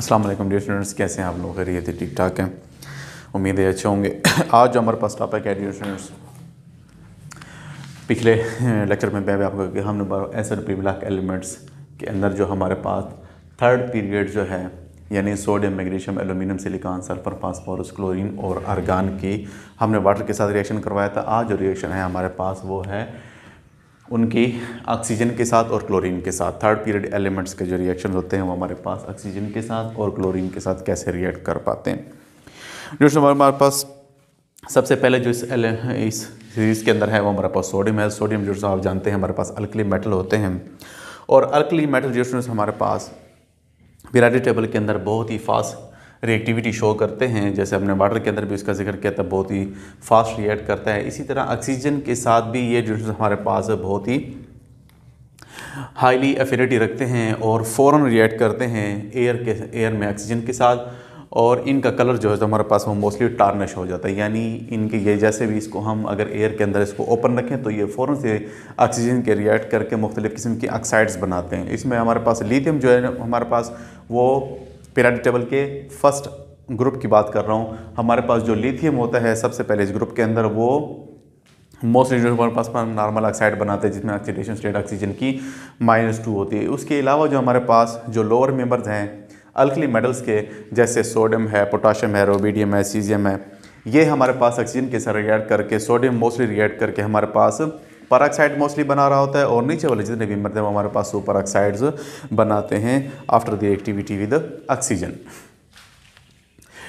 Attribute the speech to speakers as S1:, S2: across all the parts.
S1: अस्सलाम वालेकुम dear students, कैसे हैं आप लोग? खैरियत है, ठीक ठाक हैं, उम्मीद है अच्छे होंगे। आज जो हमारे पास टॉपिक है डियर स्टूडेंट्स, पिछले लेक्चर में मैं आपको कि हमने एसिड पी ब्लॉक एलिमेंट्स के अंदर जो हमारे पास थर्ड पीरियड जो है, यानी sodium, magnesium, aluminium, silicon, sulphur, phosphorus, chlorine और आर्गन की हमने वाटर के साथ रिएक्शन करवाया था। आज जो रिएक्शन है हमारे पास वो है उनकी ऑक्सीजन के साथ और क्लोरीन के साथ। थर्ड पीरियड एलिमेंट्स के जो रिएक्शन होते हैं वो हमारे पास ऑक्सीजन के साथ और क्लोरीन के साथ कैसे रिएक्ट कर पाते हैं। जो हमारे पास सबसे पहले जो इस सीरीज़ के अंदर है वो हमारे पास सोडियम है। सोडियम जो आप जानते हैं हमारे पास अल्कली मेटल होते हैं, और अल्कली मेटल जो हमारे पास पीरियोडिक टेबल के अंदर बहुत ही फास्ट रिएक्टिविटी शो करते हैं। जैसे हमने वाटर के अंदर भी इसका जिक्र किया था, बहुत ही फास्ट रिएक्ट करता है। इसी तरह ऑक्सीजन के साथ भी ये जो हमारे पास बहुत ही हाईली एफिनिटी रखते हैं और फ़ौरन रिएक्ट करते हैं एयर में ऑक्सीजन के साथ, और इनका कलर जो है तो हमारे पास वो मोस्टली टार्निश हो जाता है। यानी इनके ये जैसे भी इसको हम अगर एयर के अंदर इसको ओपन रखें तो ये फ़ौरन से ऑक्सीजन के रिएक्ट करके मुख्तलिफ़ किस्म की ऑक्साइड्स बनाते हैं। इसमें हमारे पास लिथियम जो है हमारे पास वो पीरियोडिक टेबल के फर्स्ट ग्रुप की बात कर रहा हूँ। हमारे पास जो लिथियम होता है सबसे पहले इस ग्रुप के अंदर, वो मोस्टली जो हमारे पास नॉर्मल ऑक्साइड बनाते हैं जिसमें ऑक्सीडेशन स्टेट ऑक्सीजन की -2 होती है। उसके अलावा जो हमारे पास जो लोअर मेंबर्स हैं अल्कली मेटल्स के, जैसे सोडियम है, पोटाशियम है, रोबीडियम है, सीजियम है, ये हमारे पास ऑक्सीजन के साथ रिएक्ट करके सोडियम मोस्टली रिएक्ट करके हमारे पास पर ऑक्साइड मोस्टली बना रहा होता है, और नीचे वाले जितने भी मरते हैं हमारे पास सुपर ऑक्साइड्स बनाते हैं after the activity with oxygen.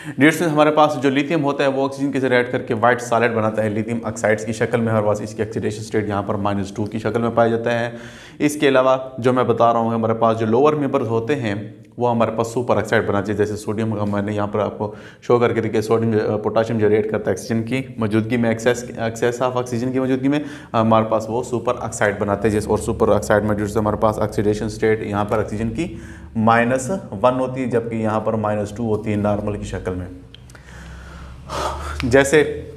S1: Dear students, हमारे पास जो लिथियम होता है वो ऑक्सीजन के साथ रिएक्ट करके वाइट सॉलिड बनाता है लिथियम ऑक्साइड्स की शक्ल में। हमारे पास इसकी ऑक्सीडेशन स्टेट यहाँ पर -2 की शक्ल में पाया जाता है। इसके अलावा जो मैं बता रहा हूँ हमारे पास जो लोअर मेंबर्स होते हैं वो हमारे पास सुपर ऑक्साइड बनाते हैं। जैसे सोडियम का मैंने यहाँ पर आपको शो करके देखिए, सोडियम पोटाशियम जो रिएक्ट करता है ऑक्सीजन की मौजूदगी में, एक्सेस ऑफ ऑक्सीजन की मौजूदगी में हमारे पास वो सुपर ऑक्साइड बनाते हैं। जैसे और सुपर ऑक्साइड में जो हमारे पास ऑक्सीडेशन स्टेट यहाँ पर ऑक्सीजन की -1 होती है, जबकि यहाँ पर -2 होती है नॉर्मल की शक्ल में। जैसे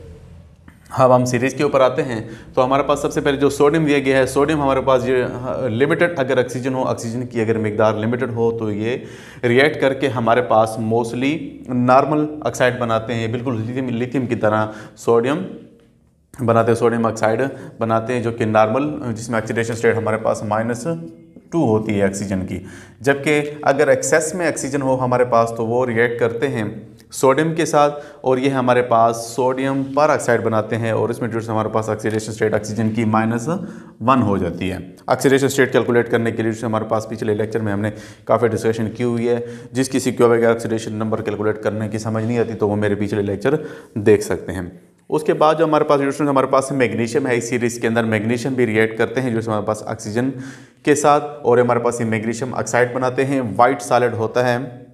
S1: अब हम सीरीज़ के ऊपर आते हैं तो हमारे पास सबसे पहले जो सोडियम दिया गया है, सोडियम हमारे पास ये लिमिटेड अगर ऑक्सीजन हो, ऑक्सीजन की अगर मिकदार लिमिटेड हो तो ये रिएक्ट करके हमारे पास मोस्टली नॉर्मल ऑक्साइड बनाते हैं, बिल्कुल लिथियम की तरह सोडियम बनाते हैं, सोडियम ऑक्साइड बनाते हैं जो कि नॉर्मल, जिसमें ऑक्सीडेशन स्टेट हमारे पास -2 होती है ऑक्सीजन की। जबकि अगर एक्सेस में ऑक्सीजन हो हमारे पास तो वो रिएक्ट करते हैं सोडियम के साथ, और ये हमारे पास सोडियम पर ऑक्साइड बनाते हैं, और इसमें जो हमारे पास ऑक्सीडेशन स्टेट ऑक्सीजन की -1 हो जाती है। ऑक्सीडेशन स्टेट कैलकुलेट करने के लिए जो हमारे पास पिछले लेक्चर में हमने काफ़ी डिस्कशन की हुई है। जिस किसी को अगर ऑक्सीडेशन नंबर कैलकुलेट करने की समझ नहीं आती तो वो मेरे पिछले लेक्चर देख सकते हैं। उसके बाद जो हमारे पास हमारे पास मैग्नीशियम है, इस सीरीज़ के अंदर मैग्नीशियम भी रिएक्ट करते हैं जो हमारे पास ऑक्सीजन के साथ, और हमारे पास ये मैग्नीशियम ऑक्साइड बनाते हैं। वाइट सॉलिड होता है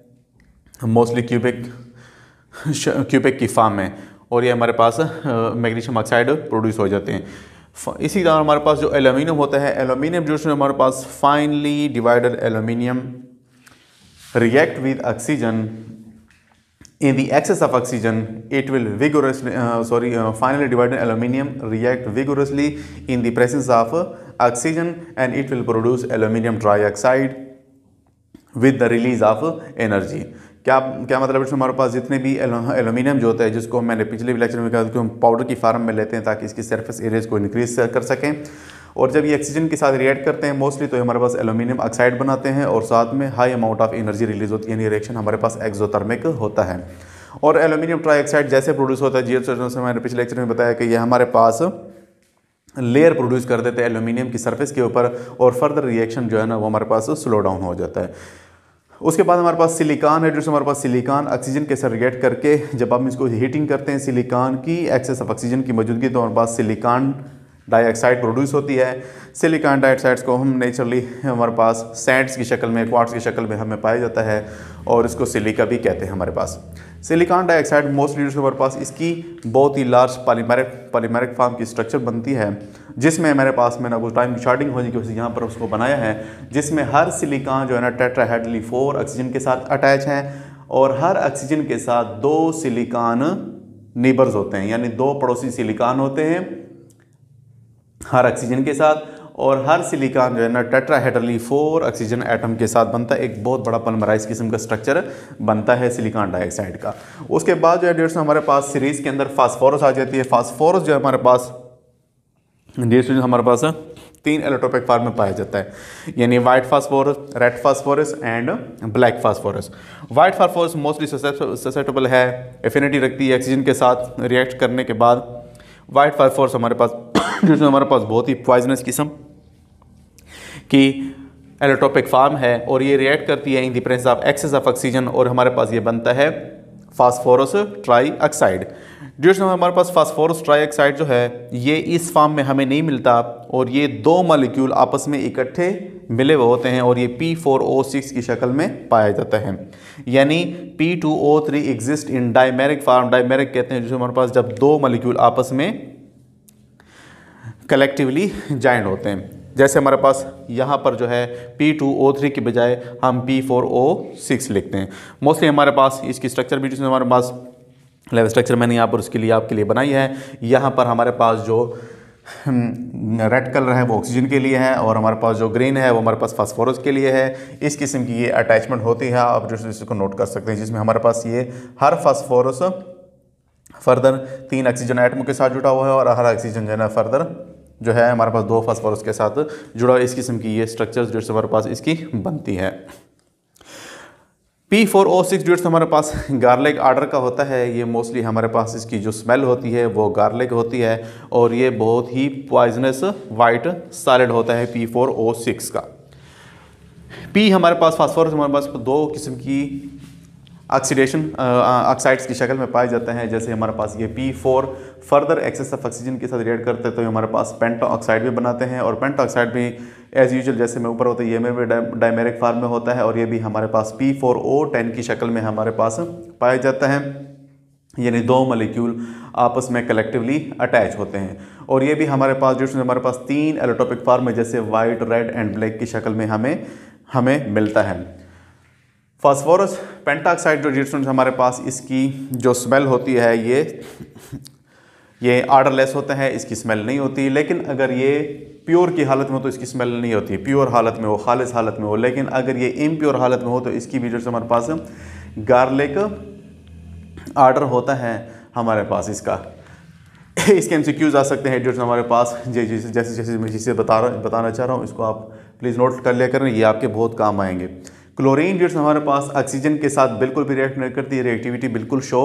S1: मोस्टली क्यूबिक की फॉर्म में, और ये हमारे पास मैग्नीशियम ऑक्साइड प्रोड्यूस हो जाते हैं। इसी तरह हमारे पास जो एल्यूमिनियम होता है, एल्यूमिनियम जो हमारे पास finely divided aluminium react with oxygen in the excess of oxygen it will finally divided aluminium react vigorously in the presence of oxygen and it will produce aluminium trioxide with the release of energy। क्या मतलब है? हमारे पास जितने भी aluminium जो होता है, जिसको मैंने पिछले लेक्चर में कहा कि हम पाउडर की फार्म में लेते हैं ताकि इसकी सरफेस एरियाज को इंक्रीज कर सकें, और जब ये ऑक्सीजन के साथ रिएक्ट करते हैं मोस्टली तो हमारे पास एल्यूमिनियम ऑक्साइड बनाते हैं, और साथ में high amount of energy release होती है, यानी रिएक्शन हमारे पास एक्सोथर्मिक होता है। और एल्यूमिनियम ट्राइऑक्साइड जैसे प्रोड्यूस होता है, जिस मैंने पिछले लेक्चर में बताया कि ये हमारे पास लेयर प्रोड्यूस कर देते हैं एल्यूमिनियम की सरफेस के ऊपर, और फर्दर रिएक्शन जो है ना वो हमारे पास स्लो डाउन हो जाता है। उसके बाद हमारे पास सिलिकॉन है, जो हमारे पास सिलिकॉन ऑक्सीजन के साथ रिएक्ट करके जब हम इसको हीटिंग करते हैं सिलिकॉन की एक्सेस ऑफ ऑक्सीजन की मौजूदगी, तो हमारे पास सिलिकॉन डाइऑक्साइड प्रोड्यूस होती है। सिलिकॉन डाइऑक्साइड्स को हम नेचुरली हमारे पास सैंड्स की शक्ल में, क्वार्ट्स की शक्ल में हमें पाया जाता है, और इसको सिलिका भी कहते हैं हमारे पास। सिलिकॉन डाइऑक्साइड मोस्टली जो हमारे पास इसकी बहुत ही लार्ज पॉलीमेरिक फॉर्म की स्ट्रक्चर बनती है, जिसमें हमारे पास मैंने कुछ टाइम की शॉर्टिंग होने की वजह से यहाँ पर उसको बनाया है, जिसमें हर सिलिकॉन जो है ना टेट्राहेड्रली 4 ऑक्सीजन के साथ अटैच है, और हर ऑक्सीजन के साथ 2 सिलिकॉन नेबर्स होते हैं, यानी 2 पड़ोसी सिलिकॉन होते हैं हर ऑक्सीजन के साथ, और हर सिलिकॉन जो है ना टेट्राहेड्रली 4 ऑक्सीजन एटम के साथ बनता है, एक बहुत बड़ा पॉलीमराइज किस्म का स्ट्रक्चर बनता है सिलिकॉन डाइऑक्साइड का। उसके बाद जो है डियर हमारे पास सीरीज के अंदर फास्फोरस आ जाती है। फास्फोरस जो हमारे पास डियर हमारे पास 3 एलोट्रोपिक फॉर्म में पाया जाता है, यानी white phosphorus, red phosphorus and black phosphorus. White phosphorus mostly susceptible है, एफिनिटी रखती है ऑक्सीजन के साथ रिएक्ट करने के बाद। वाइट फास्फोरस हमारे पास जिसमें हमारे पास बहुत ही पॉइजनस किस्म की एलोट्रोपिक फॉर्म है और ये रिएक्ट करती है in the presence of excess of oxygen और हमारे पास ये बनता है फास्फोरस ट्राईऑक्साइड। जिसमें हमारे पास फास्फोरस ट्राईऑक्साइड जो है ये इस फॉर्म में हमें नहीं मिलता और ये 2 मॉलिक्यूल आपस में इकट्ठे मिले हुए होते हैं और ये P4O6 की शक्ल में पाया जाता है, यानी P2O3 exist in dimeric form. Dimeric कहते हैं जिसमें हमारे पास जब 2 मॉलिक्यूल आपस में कलेक्टिवली जॉइंट होते हैं। जैसे हमारे पास यहाँ पर जो है P2O3 की बजाय हम P4O6 लिखते हैं। मोस्टली हमारे पास इसकी स्ट्रक्चर भी जिसमें हमारे पास लेवल स्ट्रक्चर मैंने यहाँ पर उसके लिए आपके लिए बनाई है। यहाँ पर हमारे पास जो रेड कलर है वो ऑक्सीजन के लिए है और हमारे पास जो ग्रीन है वो हमारे पास फास्फोरस के लिए है। इस किस्म की ये अटैचमेंट होती है, आप जो इसको नोट कर सकते हैं, जिसमें हमारे पास ये हर फास्फोरस फर्दर 3 ऑक्सीजन एटम के साथ जुड़ा हुआ है और हर ऑक्सीजन जो है ना फर्दर जो है हमारे पास 2 फास्फोरस के साथ जुड़ा हुआ। इस किस्म की ये स्ट्रक्चर्स जो हमारे पास इसकी बनती है। P4O6 जो हमारे पास गार्लिक आर्डर का होता है, ये मोस्टली हमारे पास इसकी जो स्मेल होती है वो गार्लिक होती है और ये बहुत ही पॉइजनस वाइट सॉलिड होता है P4O6 का। P हमारे पास फास्फोरस हमारे पास 2 किस्म की ऑक्सीडेशन ऑक्साइड्स की शक्ल में पाए जाते हैं। जैसे हमारे पास ये P4 further access of oxygen के साथ रिएक्ट करते हैं तो हमारे पास पेंटा ऑक्साइड भी बनाते हैं और पेंटा ऑक्साइड भी एज यूजुअल जैसे में ऊपर होता है ये में भी डायमेरिक फॉर्म में होता है और ये भी हमारे पास P4O10 की शक्ल में हमारे पास पाया जाता है, यानी 2 मॉलिक्यूल आपस में कलेक्टिवली अटैच होते हैं। और ये भी हमारे पास जो हमारे पास 3 एलोट्रोपिक फॉर्म में जैसे वाइट, रेड एंड ब्लैक की शक्ल में हमें मिलता है। फास्फोरस पेंटाऑक्साइड जो जिसमें हमारे पास इसकी जो स्मेल होती है ये आर्डरलेस होता है, इसकी स्मेल नहीं होती। लेकिन अगर ये प्योर की हालत में हो तो इसकी स्मेल नहीं होती, प्योर हालत में हो, खालिस हालत में हो। लेकिन अगर ये इम्प्योर हालत में हो तो इसकी भी जो हमारे पास गार्लिक आर्डर होता है हमारे पास इसका। इसके MCQs आ सकते हैं जो हमारे पास जैसे जैसे मैं जिसे बताना चाह रहा हूँ इसको आप प्लीज़ नोट कर लिया करें, ये आपके बहुत काम आएंगे। क्लोरीन जो हमारे पास ऑक्सीजन के साथ बिल्कुल भी रिएक्ट नहीं करती, रिएक्टिविटी बिल्कुल शो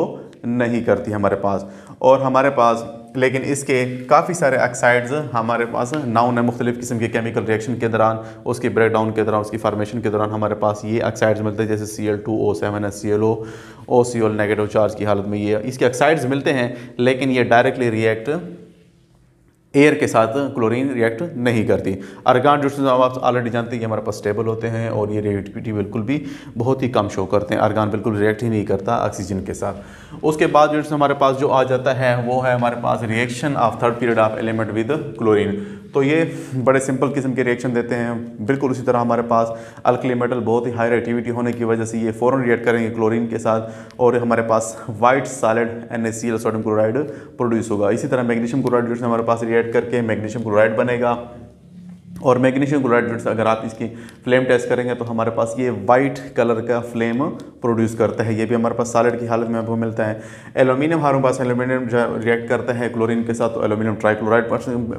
S1: नहीं करती हमारे पास। और हमारे पास लेकिन इसके काफ़ी सारे ऑक्साइड्स हमारे पास नाउन है, मुख्तलिफ़ किस्म के केमिकल रिएक्शन के दौरान, उसके ब्रेकडाउन के दौरान, उसकी फार्मेशन के दौरान हमारे पास ये ऑक्साइड्स मिलते हैं। जैसे Cl2O7 HClO OCl negative charge की हालत में ये इसके ऑक्साइड्स मिलते हैं, लेकिन ये डायरेक्टली रिएक्ट एयर के साथ क्लोरीन रिएक्ट नहीं करती। आर्गान जो आप ऑलरेडी जानते हैं ये हमारे पास स्टेबल होते हैं और ये रिएक्टिविटी बिल्कुल भी बहुत ही कम शो करते हैं। आर्गान बिल्कुल रिएक्ट ही नहीं करता ऑक्सीजन के साथ। उसके बाद जो हमारे पास जो आ जाता है वो है हमारे पास reaction of third period of element with chlorine. तो ये बड़े सिंपल किस्म के रिएक्शन देते हैं। बिल्कुल उसी तरह हमारे पास अल्कली मेटल बहुत ही हाई रिएक्टिविटी होने की वजह से ये फ़ौरन रिएक्ट करेंगे क्लोरीन के साथ और हमारे पास white solid NaCl sodium chloride produce होगा। इसी तरह मैग्नीशियम क्लोराइड जो हमारे पास रिएक्ट करके मैग्नीशियम क्लोराइड बनेगा और मैग्नीशियम क्लोराइड अगर आप इसकी फ्लेम टेस्ट करेंगे तो हमारे पास ये वाइट कलर का फ्लेम प्रोड्यूस करता है। ये भी हमारे पास सॉलिड की हालत में आपको मिलता है। एल्यूमिनियम हमारे पास एल्यूमिनियम रिएक्ट करता है क्लोरीन के साथ तो aluminium trichloride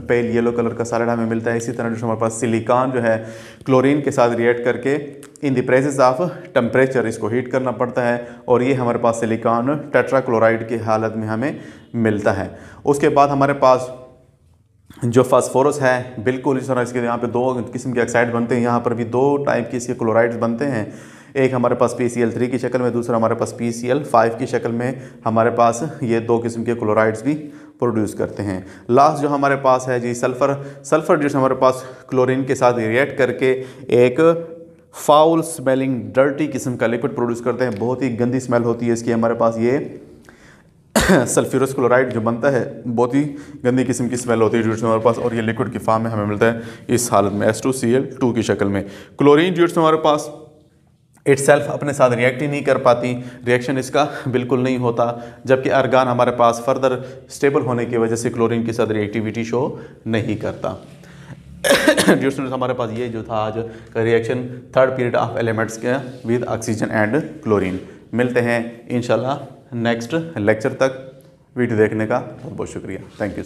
S1: pale yellow colour का सॉलिड हमें मिलता है। इसी तरह जो हमारे पास सिलिकॉन जो है क्लोरीन के साथ रिएक्ट करके इन द प्रेजेंस ऑफ टेम्परेचर इसको हीट करना पड़ता है और ये हमारे पास सिलिकॉन टेट्राक्लोराइड की हालत में हमें मिलता है। उसके बाद हमारे पास जो फास्फोरस है बिल्कुल इस तरह इसके यहाँ पे 2 किस्म के ऑक्साइड बनते हैं। यहाँ पर भी 2 टाइप के इसके क्लोराइड्स बनते हैं। एक हमारे पास PCl3 की शक्ल में, दूसरा हमारे पास PCl5 की शक्ल में हमारे पास ये 2 किस्म के क्लोराइड्स भी प्रोड्यूस करते हैं। लास्ट जो हमारे पास है जी सल्फ़र जो हमारे पास क्लोरीन के साथ रिएक्ट करके एक फाउल स्मेलिंग डर्टी किस्म का लिक्विड प्रोड्यूस करते हैं। बहुत ही गंदी स्मेल होती है इसकी। हमारे पास ये सल्फ्यूरस क्लोराइड जो बनता है बहुत ही गंदी किस्म की स्मेल होती है जो हमारे पास और ये लिक्विड की फॉर्म में हमें मिलता है इस हालत में H2Cl2 की शक्ल में। क्लोरीन जो हमारे पास इटसेल्फ अपने साथ रिएक्ट ही नहीं कर पाती, रिएक्शन इसका बिल्कुल नहीं होता, जबकि आर्गान हमारे पास फर्दर स्टेबल होने की वजह से क्लोरीन के साथ रिएक्टिविटी शो नहीं करता। डियर स्टूडेंट्स, हमारे पास ये जो था आज का reaction third period of elements के विद ऑक्सीजन एंड क्लोरीन। मिलते हैं इंशाल्लाह नेक्स्ट लेक्चर तक। वीडियो देखने का बहुत बहुत शुक्रिया। Thank you.